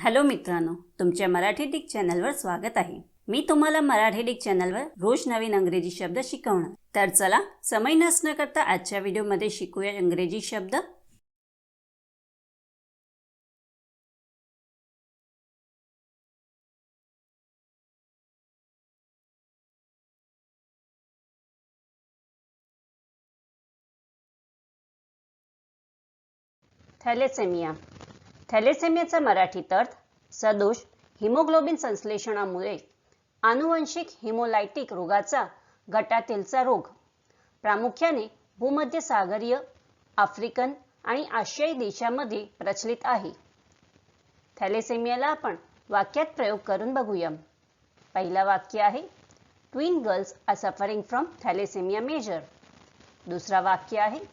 Hello मित्रांनो, तुमच्या Marathi Dick चॅनलवर स्वागत आहे। मी तुम्हाला मराठी डिक चॅनलवर रोज नवीन इंग्रजी शब्द शिकवणार। तर चला समय नसण्या करता आजच्या व्हिडिओमध्ये शिकूया इंग्रजी शब्द। थॅलेसेमिया। थॅलेसेमियाचा मराठी अर्थ सदोष हिमोग्लोबिन संश्लेषणामुळे आनुवंशिक हिमोलायटिक रोगाचा गटातीलचा रोग। प्रामुख्याने भूमध्य सागरीय, आफ्रिकन आणि आशियाई देशांमध्ये प्रचलित आहे। थॅलेसेमियाला आपण वाक्यात प्रयोग करून बघूया। पहिला वाक्य आहे, twin girls are suffering from thalassemia major. दुसरा वाक्य आहे,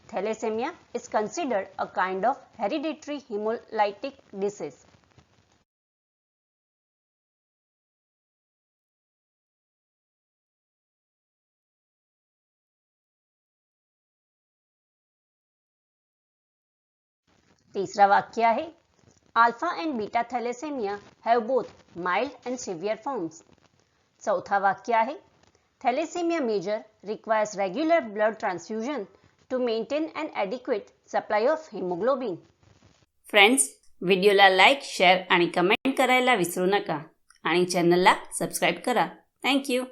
thalassemia is considered a kind of hereditary hemolytic disease. तीसरा वाक्य आहे, alpha and beta thalassemia have both mild and severe forms. चौथा वाक्य आहे, thalassemia major requires regular blood transfusion to maintain an adequate supply of hemoglobin. Friends, व्हिडिओला like, share आणि comment करायला विसरू नका आणि चॅनलला सबस्क्राइब करा। Thank you.